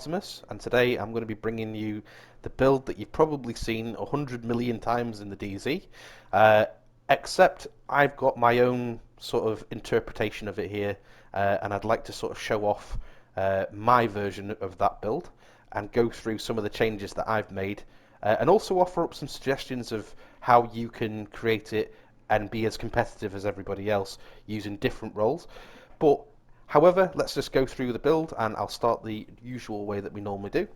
Optimus, and today I'm going to be bringing you the build that you've probably seen 100 million times in the DZ, except I've got my own sort of interpretation of it here, and I'd like to sort of show off my version of that build and go through some of the changes that I've made, and also offer up some suggestions of how you can create it and be as competitive as everybody else using different roles. But however, let's just go through the build, and I'll start the usual way that we normally do.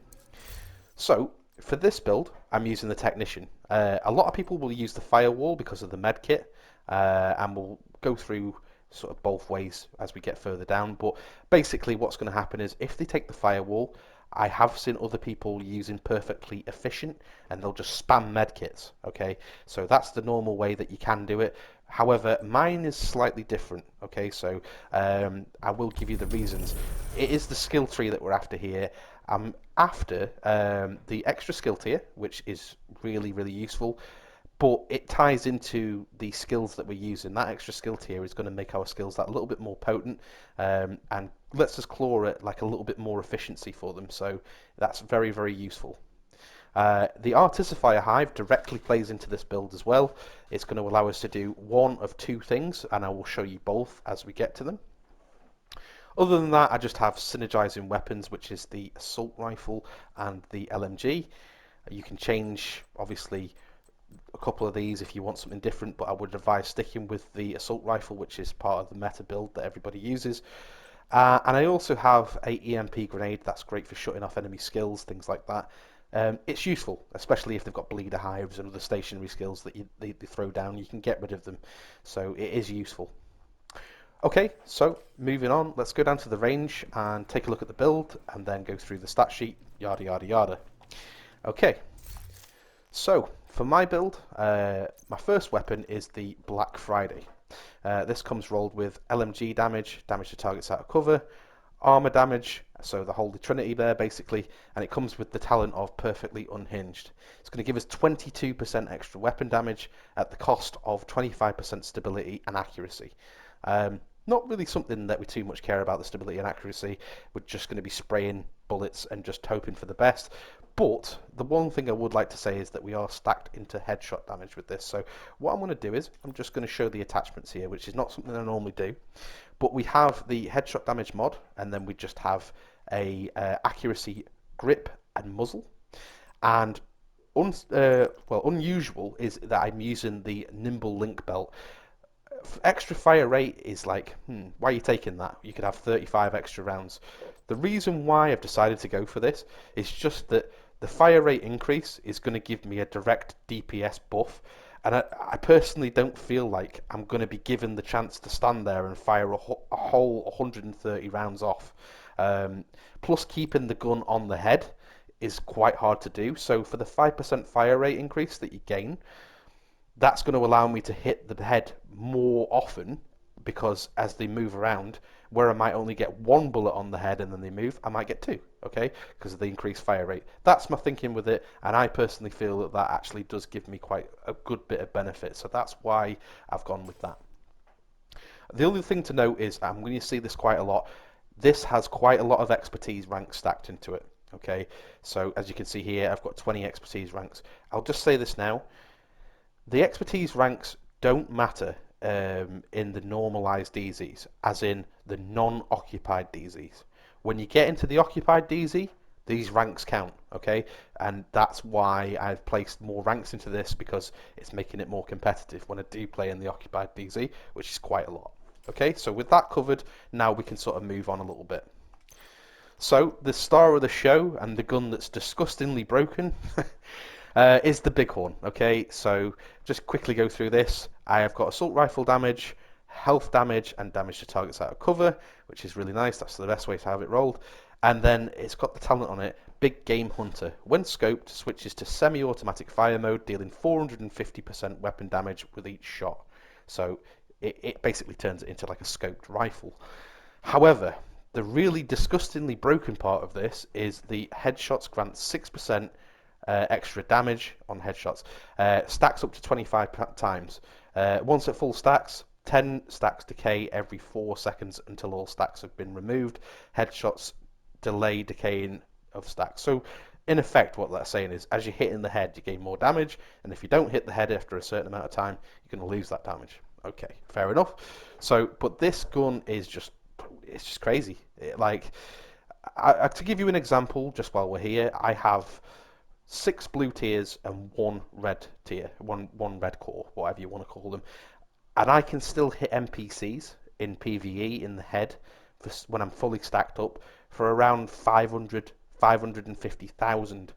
So for this build, I'm using the Technician. A lot of people will use the Firewall because of the med kit, and we'll go through sort of both ways as we get further down. But basically what's going to happen is if they take the Firewall, I have seen other people using Perfectly Efficient, and they'll just spam medkits, okay? So that's the normal way that you can do it. However, mine is slightly different, okay? So I will give you the reasons. It is the skill tree that we're after here. I'm after the extra skill tier, which is really, really useful, but it ties into the skills that we're using. That extra skill tier is going to make our skills that a little bit more potent, and lets us claw it like a little bit more efficiency for them. So that's very, very useful. The Artificer Hive directly plays into this build as well. It's going to allow us to do one of two things, and I will show you both as we get to them. Other than that, I just have synergizing weapons, which is the assault rifle and the LMG. You can change, obviously, a couple of these if you want something different, but I would advise sticking with the assault rifle, which is part of the meta build that everybody uses. And I also have a EMP grenade that's great for shutting off enemy skills, things like that. It's useful, especially if they've got bleeder hives and other stationary skills that they throw down. You can get rid of them, so it is useful. Okay, so moving on, let's go down to the range and take a look at the build, and then go through the stat sheet, yada yada yada. Okay, so for my build, my first weapon is the Black Friday. This comes rolled with LMG damage, damage to targets out of cover, armor damage, so the Holy Trinity there basically, and it comes with the talent of Perfectly Unhinged. It's going to give us 22% extra weapon damage at the cost of 25% stability and accuracy. Not really something that we too much care about, the stability and accuracy. We're just going to be spraying bullets and just hoping for the best. But the one thing I would like to say is that we are stacked into headshot damage with this. So what I'm going to do is I'm just going to show the attachments here, which is not something I normally do. But we have the headshot damage mod, and then we just have a accuracy grip and muzzle. And unusual is that I'm using the nimble link belt. Extra fire rate is like, why are you taking that? You could have 35 extra rounds. The reason why I've decided to go for this is just that the fire rate increase is going to give me a direct DPS buff, and I personally don't feel like I'm going to be given the chance to stand there and fire a whole 130 rounds off. Plus, keeping the gun on the head is quite hard to do, so for the 5% fire rate increase that you gain, that's going to allow me to hit the head more often, because as they move around, where I might only get one bullet on the head and then they move, I might get two, okay, because of the increased fire rate. That's my thinking with it, and I personally feel that that actually does give me quite a good bit of benefit, so that's why I've gone with that. The other thing to note is, I'm going to see this quite a lot, this has quite a lot of expertise ranks stacked into it, okay, so as you can see here, I've got 20 expertise ranks. I'll just say this now, the expertise ranks don't matter in the normalized DZs, as in the non-occupied DZs. When you get into the occupied DZ, these ranks count, okay? And that's why I've placed more ranks into this, because it's making it more competitive when I do play in the occupied DZ, which is quite a lot. Okay, so with that covered, now we can sort of move on a little bit. So the star of the show, and the gun that's disgustingly broken, is the Bighorn. Okay, so just quickly go through this. I have got assault rifle damage, health damage, and damage to targets out of cover, which is really nice. That's the best way to have it rolled. And then it's got the talent on it, Big Game Hunter. When scoped, switches to semi-automatic fire mode, dealing 450% weapon damage with each shot. So it basically turns it into like a scoped rifle. However, the really disgustingly broken part of this is the headshots grant 6% extra damage on headshots. Stacks up to 25 times. Once at full stacks, 10 stacks decay every 4 seconds until all stacks have been removed. Headshots delay decaying of stacks. So in effect, what that's saying is, as you hit in the head, you gain more damage, and if you don't hit the head after a certain amount of time, you're going to lose that damage. Okay, fair enough. So, but this gun is just, it's just crazy. To give you an example, just while we're here, I have 6 blue tiers and 1 red tier, one red core, whatever you want to call them, and I can still hit NPCs in PvE in the head when I'm fully stacked up for around 550,000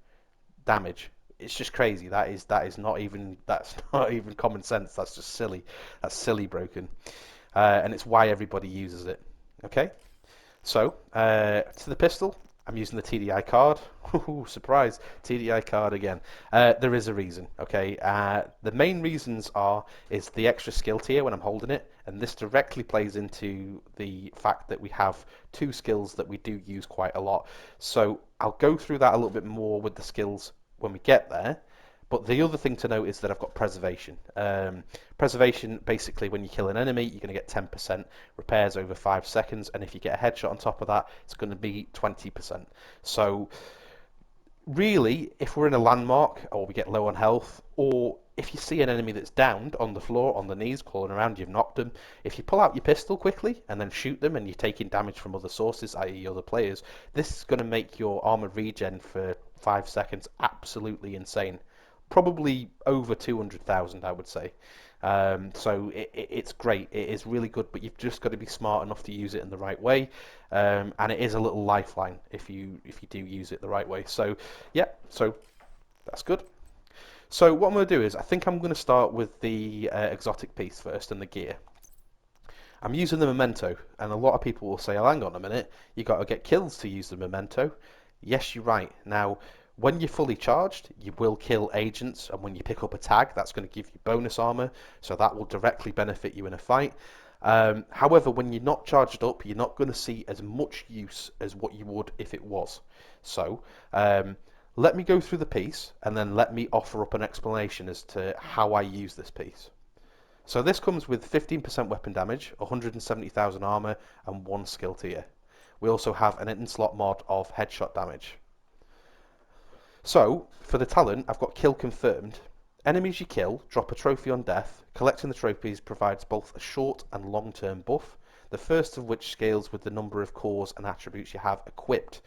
damage. It's just crazy. That is not even that's not even common sense. That's just silly. That's silly broken, and it's why everybody uses it. Okay, so to the pistol, I'm using the TDI card. Ooh, surprise, TDI card again. There is a reason, okay? The main reasons is the extra skill tier when I'm holding it, and this directly plays into the fact that we have 2 skills that we do use quite a lot. So I'll go through that a little bit more with the skills when we get there. But the other thing to note is that I've got preservation. Preservation, basically, when you kill an enemy, you're going to get 10% repairs over 5 seconds, and if you get a headshot on top of that, it's going to be 20%. So, really, if we're in a landmark, or we get low on health, or if you see an enemy that's downed on the floor, on the knees, crawling around, you've knocked them, if you pull out your pistol quickly and then shoot them, and you're taking damage from other sources, i.e. other players, this is going to make your armor regen for 5 seconds absolutely insane. Probably over 200,000, I would say. So it's great. It is really good, but you've just got to be smart enough to use it in the right way. And it is a little lifeline if you do use it the right way. So yeah, so that's good. So what I'm going to do is I think I'm going to start with the exotic piece first and the gear. I'm using the Memento, and a lot of people will say, oh, hang on a minute, you got to get kills to use the Memento. Yes, you're right. Now, when you're fully charged, you will kill agents, and when you pick up a tag, that's going to give you bonus armor, so that will directly benefit you in a fight. However, when you're not charged up, you're not going to see as much use as what you would if it was. So, let me go through the piece, and then let me offer up an explanation as to how I use this piece. So this comes with 15% weapon damage, 170,000 armor, and 1 skill tier. We also have an in-slot mod of headshot damage. So, for the talent, I've got kill confirmed. Enemies you kill drop a trophy on death. Collecting the trophies provides both a short and long-term buff, the first of which scales with the number of cores and attributes you have equipped,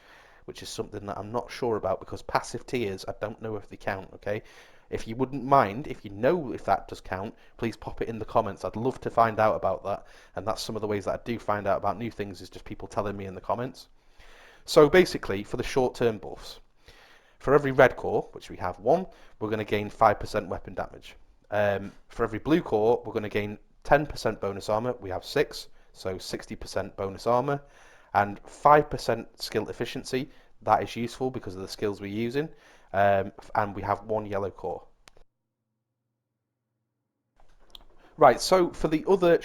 which is something that I'm not sure about because passive tiers, I don't know if they count, okay? If you wouldn't mind, if you know if that does count, please pop it in the comments. I'd love to find out about that, and that's some of the ways that I do find out about new things is just people telling me in the comments. So basically, for the short-term buffs, for every red core, which we have 1, we're going to gain 5% weapon damage. For every blue core, we're going to gain 10% bonus armor. We have 6, so 60% bonus armor. And 5% skill efficiency. That is useful because of the skills we're using. And we have 1 yellow core. Right, so for the other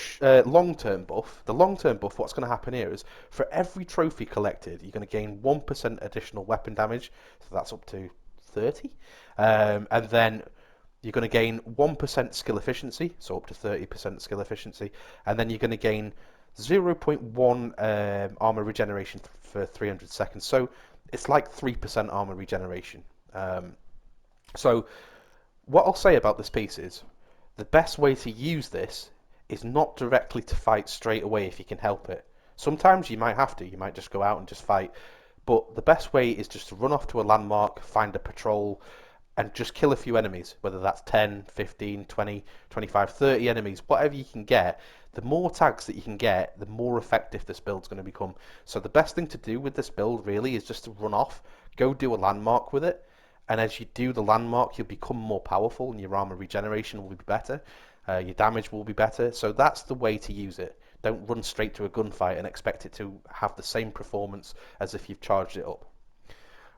long-term buff, what's going to happen here is for every trophy collected, you're going to gain 1% additional weapon damage, so that's up to 30. And then you're going to gain 1% skill efficiency, so up to 30% skill efficiency, and then you're going to gain 0.1 armor regeneration for 300 seconds. So it's like 3% armor regeneration. So what I'll say about this piece is, the best way to use this is not directly to fight straight away if you can help it. Sometimes you might have to, you might just go out and just fight, but the best way is just to run off to a landmark, find a patrol, and just kill a few enemies, whether that's 10, 15, 20, 25, 30 enemies, whatever you can get. The more tags that you can get, the more effective this build's going to become. So the best thing to do with this build really is just to run off, go do a landmark with it, and as you do the landmark, you'll become more powerful and your armor regeneration will be better, your damage will be better. So that's the way to use it. Don't run straight to a gunfight and expect it to have the same performance as if you've charged it up.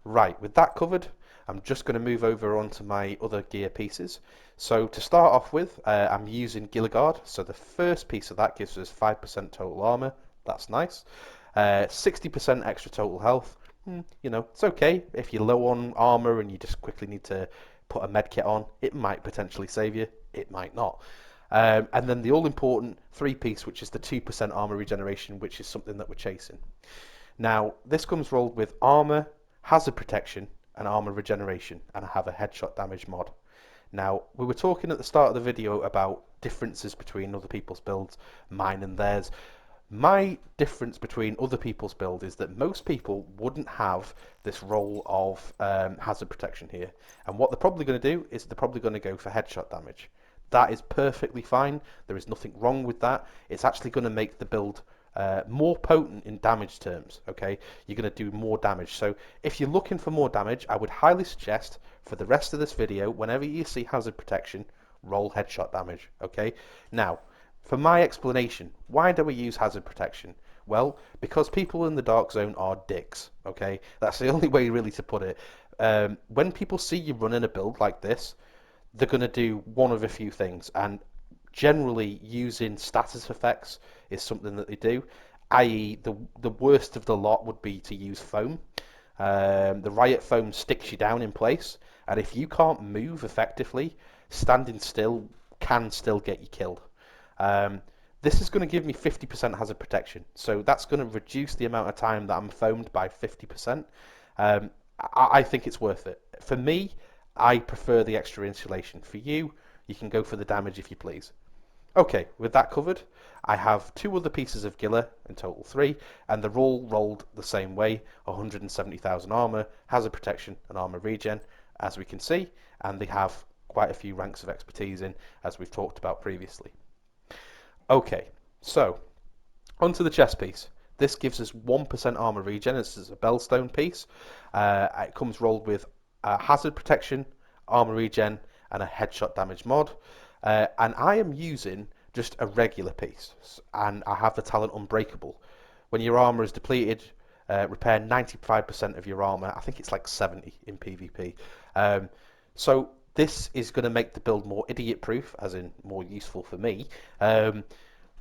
Right, with that covered, I'm just going to move over onto my other gear pieces. So to start off with, I'm using Gila Guard. So the first piece of that gives us 5% total armor. That's nice. 60% extra total health. You know, it's okay. If you're low on armor and you just quickly need to put a med kit on, it might potentially save you. It might not. And then the all-important 3-piece, which is the 2% armor regeneration, which is something that we're chasing. Now, this comes rolled with armor, hazard protection, and armor regeneration, and I have a headshot damage mod. Now, we were talking at the start of the video about differences between other people's builds, mine and theirs. My difference between other people's build is that most people wouldn't have this role of hazard protection here. And what they're probably going to do is they're probably going to go for headshot damage. That is perfectly fine. There is nothing wrong with that. It's actually going to make the build more potent in damage terms, okay? You're going to do more damage. So if you're looking for more damage, I would highly suggest for the rest of this video, whenever you see hazard protection, roll headshot damage, okay? Now, for my explanation, why do we use hazard protection? Well, because people in the dark zone are dicks, okay? That's the only way really to put it. When people see you running a build like this, they're going to do one of a few things, and generally using status effects is something that they do, i.e. the worst of the lot would be to use foam. The riot foam sticks you down in place, and if you can't move effectively, standing still can still get you killed. This is going to give me 50% hazard protection, so that's going to reduce the amount of time that I'm foamed by 50%. I think it's worth it. For me, I prefer the extra insulation. For you, you can go for the damage if you please. Okay, with that covered, I have two other pieces of Gila, in total 3, and they're all rolled the same way, 170,000 armor, hazard protection, and armor regen, as we can see, and they have quite a few ranks of expertise in, as we've talked about previously. Okay, so onto the chest piece. This gives us 1% armor regen. This is a Bellstone piece. It comes rolled with hazard protection, armor regen, and a headshot damage mod. And I am using just a regular piece, and I have the talent Unbreakable. When your armor is depleted, repair 95% of your armor. I think it's like 70 in PvP. So this is going to make the build more idiot-proof, as in more useful for me.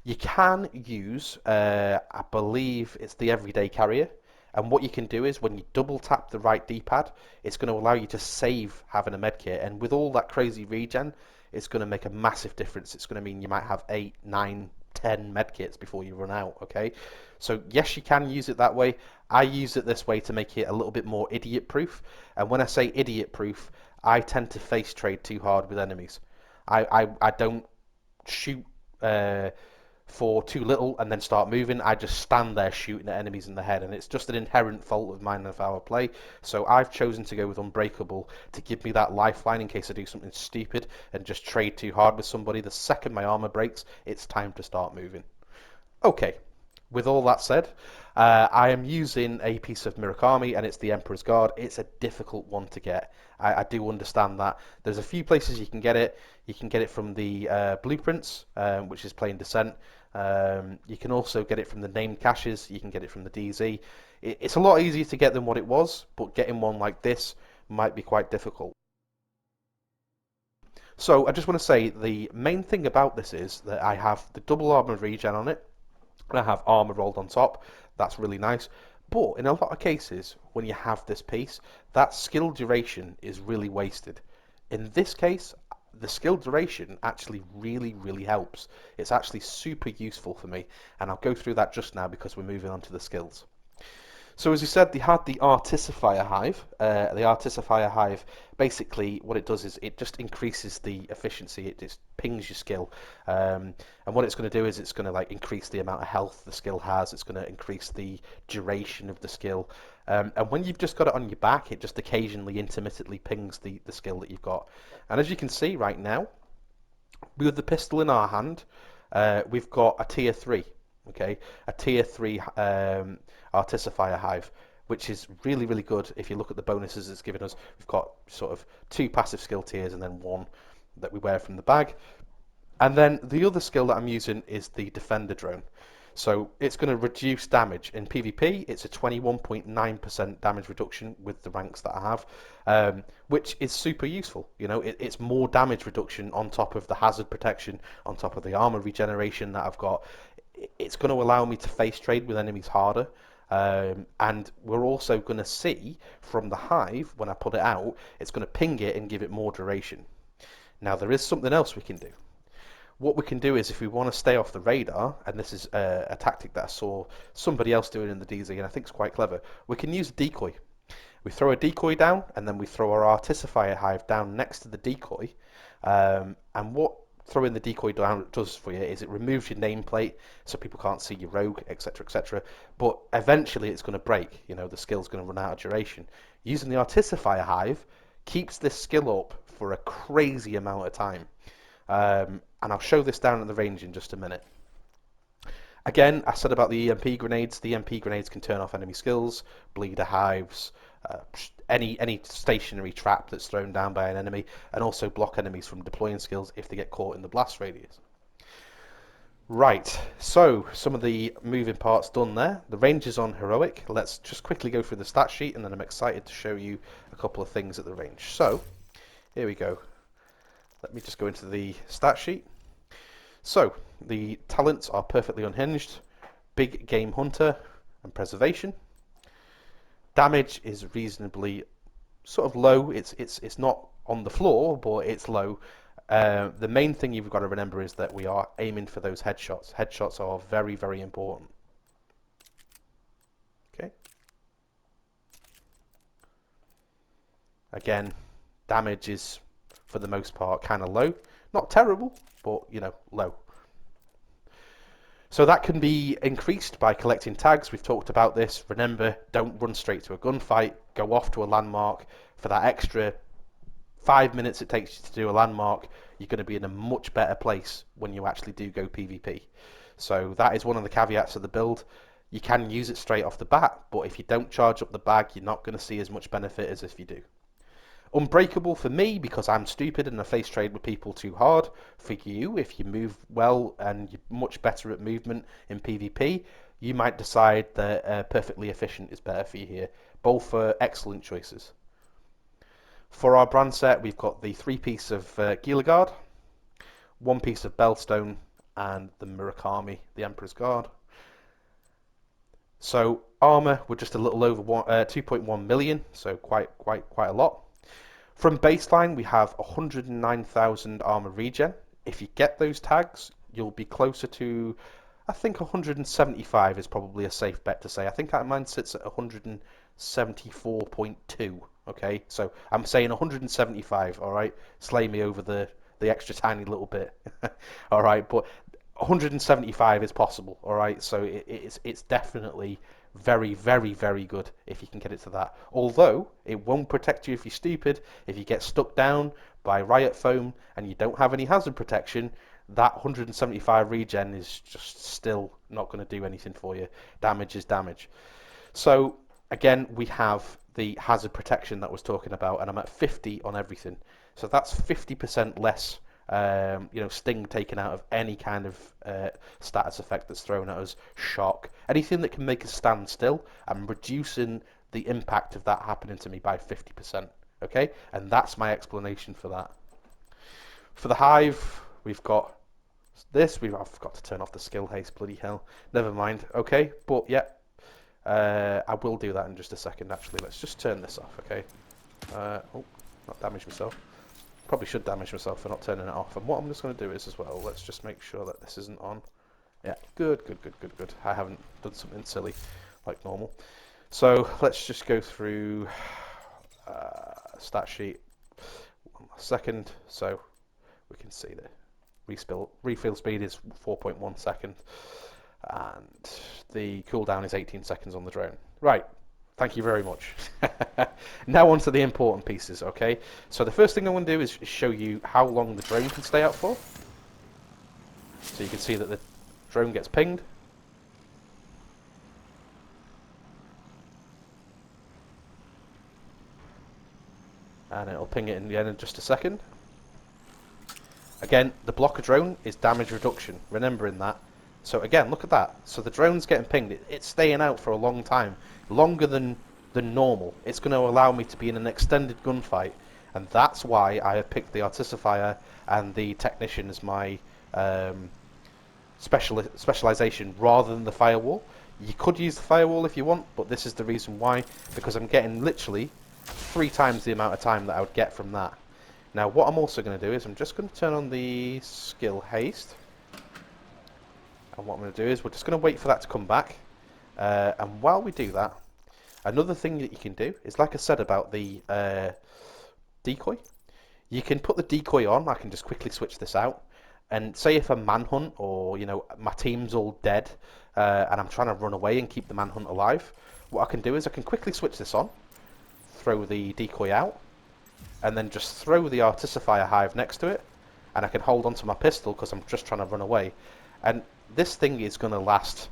You can use, I believe it's the Everyday Carrier, and what you can do is when you double tap the right D-pad, it's going to allow you to save having a medkit, and with all that crazy regen, it's going to make a massive difference. It's going to mean you might have 8, 9, 10 medkits before you run out, okay? So yes, you can use it that way. I use it this way to make it a little bit more idiot-proof, and when I say idiot-proof, I tend to face trade too hard with enemies. I don't shoot for too little and then start moving. I just stand there shooting at enemies in the head, and it's just an inherent fault of mine of our play. So I've chosen to go with Unbreakable to give me that lifeline in case I do something stupid and just trade too hard with somebody. The second my armor breaks, it's time to start moving. Okay, with all that said, I am using a piece of Murakami, and it's the Emperor's Guard. It's a difficult one to get. I do understand that. There's a few places you can get it. You can get it from the blueprints, which is Plain Descent. You can also get it from the named caches. You can get it from the DZ. It's a lot easier to get than what it was, but getting one like this might be quite difficult. So I just want to say the main thing about this is that I have the double armor regen on it, and I have armor rolled on top. That's really nice. But in a lot of cases, when you have this piece, that skill duration is really wasted. In this case, the skill duration actually really helps. It's actually super useful for me, and I'll go through that just now because we're moving on to the skills. So as you said, they had the Articifier Hive. The Articifier Hive, basically what it does is it just increases the efficiency. It just pings your skill. And what it's going to do is it's going to like increase the amount of health the skill has. It's going to increase the duration of the skill. And when you've just got it on your back, it just occasionally intermittently pings the skill that you've got. And as you can see right now, with the pistol in our hand, we've got a tier 3. Okay, a tier 3 Articifier Hive, which is really good. If you look at the bonuses it's given us, we've got sort of 2 passive skill tiers and then 1 that we wear from the bag. And then the other skill that I'm using is the Defender Drone. So it's going to reduce damage. In PvP, it's a 21.9% damage reduction with the ranks that I have, which is super useful. You know, it's more damage reduction on top of the hazard protection, on top of the armor regeneration that I've got. It's going to allow me to face trade with enemies harder, and we're also going to see from the hive, when I put it out, it's going to ping it and give it more duration. Now there is something else we can do. What we can do is, if we want to stay off the radar, and this is a tactic that I saw somebody else doing in the DZ, and I think it's quite clever, we can use a decoy. We throw a decoy down, and then we throw our artificer hive down next to the decoy. And what throwing the decoy down does for you is it removes your nameplate, so people can't see your rogue, etc., etc. But eventually, it's going to break. You know, the skill's going to run out of duration. Using the artificer hive keeps this skill up for a crazy amount of time. And I'll show this down at the range in just a minute. Again, I said about the EMP grenades. The EMP grenades can turn off enemy skills, bleeder hives, any stationary trap that's thrown down by an enemy, and also block enemies from deploying skills if they get caught in the blast radius. Right, so some of the moving parts done there. The range is on heroic. Let's just quickly go through the stat sheet, and then I'm excited to show you a couple of things at the range. So, here we go. Let me just go into the stat sheet. So, the talents are perfectly unhinged, big game hunter, and preservation. Damage is reasonably sort of low. It's not on the floor, but it's low. The main thing you've got to remember is that we are aiming for those headshots. Headshots are very, very important. Okay. Again, damage is, for the most part, kind of low. Not terrible, but, you know, low. So that can be increased by collecting tags. We've talked about this. Remember, don't run straight to a gunfight. Go off to a landmark. For that extra 5 minutes it takes you to do a landmark, you're going to be in a much better place when you actually do go PvP. So that is one of the caveats of the build. You can use it straight off the bat, but if you don't charge up the bag, you're not going to see as much benefit as if you do. Unbreakable for me, because I'm stupid and I face trade with people too hard. For you, if you move well and you're much better at movement in PvP, you might decide that perfectly efficient is better for you here. Both are excellent choices. For our brand set, we've got the 3-piece of Gila Guard, 1 piece of Bellstone, and the Murakami, the Emperor's Guard. So armor, we're just a little over 2.1 million, so quite a lot. From baseline, we have 109,000 armor regen. If you get those tags, you'll be closer to, I think 175 is probably a safe bet to say. I think mine sits at 174.2. Okay, so I'm saying 175. All right, slay me over the extra tiny little bit. All right, but 175 is possible. All right, so it's definitely very, very, very good if you can get it to that. Although it won't protect you if you're stupid. If you get stuck down by riot foam and you don't have any hazard protection, that 175 regen is just still not going to do anything for you. Damage is damage. So again, we have the hazard protection that I was talking about, and I'm at 50 on everything. So that's 50% less sting taken out of any kind of status effect that's thrown at us, shock, anything that can make us stand still. I'm reducing the impact of that happening to me by 50%. Okay, and that's my explanation for that. For the hive, we've got this. I've forgot to turn off the skill haste. Bloody hell. Never mind. Okay, but yeah, I will do that in just a second. Actually, let's just turn this off. Okay. Oh, not damage myself. Probably should damage myself for not turning it off. And what I'm just going to do is as well, let's just make sure that this isn't on. Yeah, good. I haven't done something silly like normal. So let's just go through stat sheet. 1 second, so we can see the refill speed is 4.1 seconds, and the cooldown is 18 seconds on the drone. Right. Thank you very much. Now on to the important pieces, okay? So the first thing I want to do is show you how long the drone can stay out for. So you can see that the drone gets pinged. And it'll ping it in the end in just a second. Again, the blocker drone is damage reduction, remembering that. So again, look at that. So the drone's getting pinged. It's staying out for a long time, longer than normal. It's going to allow me to be in an extended gunfight, and that's why I have picked the artificer and the technician as my specialization rather than the firewall. You could use the firewall if you want, but this is the reason why, because I'm getting literally 3 times the amount of time that I would get from that. Now what I'm also going to do is I'm just going to turn on the skill haste. And what I'm going to do is we're just going to wait for that to come back. And while we do that, Another thing that you can do is, like I said about the decoy, you can put the decoy on. I can just quickly switch this out. And say if a manhunt or, my team's all dead and I'm trying to run away and keep the manhunt alive, what I can do is I can quickly switch this on, throw the decoy out, and then just throw the Articifier Hive next to it, and I can hold onto my pistol because I'm just trying to run away. And this thing is going to last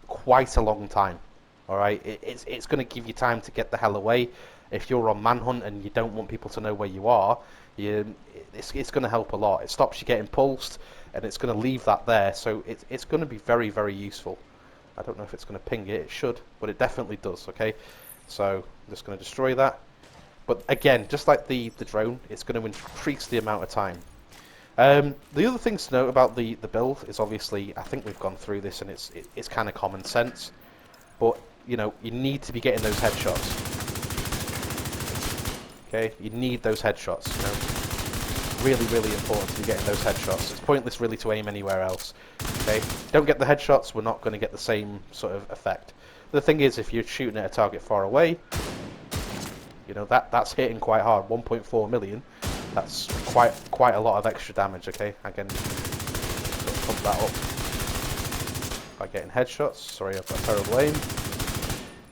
quite a long time. Alright, it's going to give you time to get the hell away. If you're on manhunt and you don't want people to know where you are, it's going to help a lot. It stops you getting pulsed, and it's going to leave that there, so it's going to be very, very useful. I don't know if it's going to ping it. It should, but it definitely does. Okay, so I'm just going to destroy that. But again, just like the drone, it's going to increase the amount of time. The other things to note about the build is, obviously, I think we've gone through this, and it's kind of common sense, but you need to be getting those headshots. Okay, you need those headshots. Really, really important to be getting those headshots. It's pointless really to aim anywhere else. Okay, don't get the headshots, we're not going to get the same sort of effect. The thing is, if you're shooting at a target far away, that's hitting quite hard. 1.4 million. That's quite a lot of extra damage. Okay, I can sort of pump that up by getting headshots. Sorry, I've got terrible aim.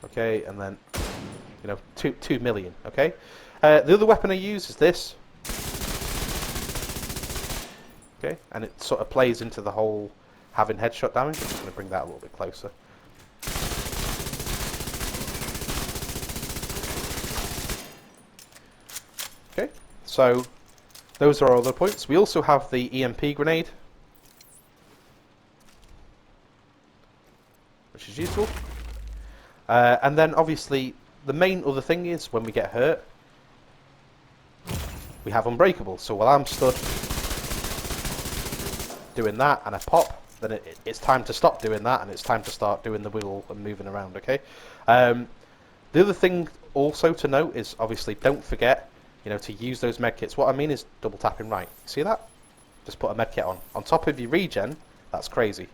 Okay, and then 2 million. Okay, the other weapon I use is this. Okay, and it sort of plays into the whole having headshot damage. I'm just going to bring that a little bit closer. Okay, so those are all the points. We also have the EMP grenade, which is useful. And then obviously the main other thing is, when we get hurt, we have Unbreakable. So while I'm stood doing that and I pop, then it's time to stop doing that, and it's time to start doing the wiggle and moving around. Okay. The other thing also to note is, obviously, don't forget to use those medkits. What I mean is double tapping right. See that? Just put a medkit on top of your regen. That's crazy.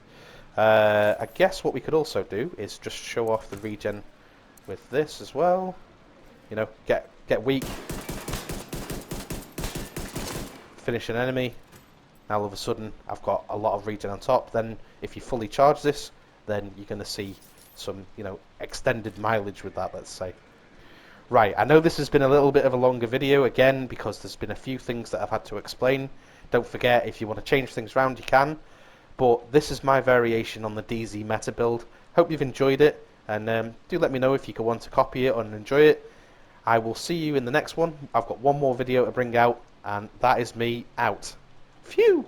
I guess what we could also do is just show off the regen with this as well. Get weak, finish an enemy. Now all of a sudden I've got a lot of regen on top. Then if you fully charge this, then you're going to see some extended mileage with that, let's say. Right, I know this has been a little bit of a longer video, again, because there's been a few things that I've had to explain. Don't forget, if you want to change things around, you can. But this is my variation on the DZ meta build. Hope you've enjoyed it, and do let me know if you want to copy it and enjoy it. I will see you in the next one. I've got one more video to bring out, and that is me out. Phew!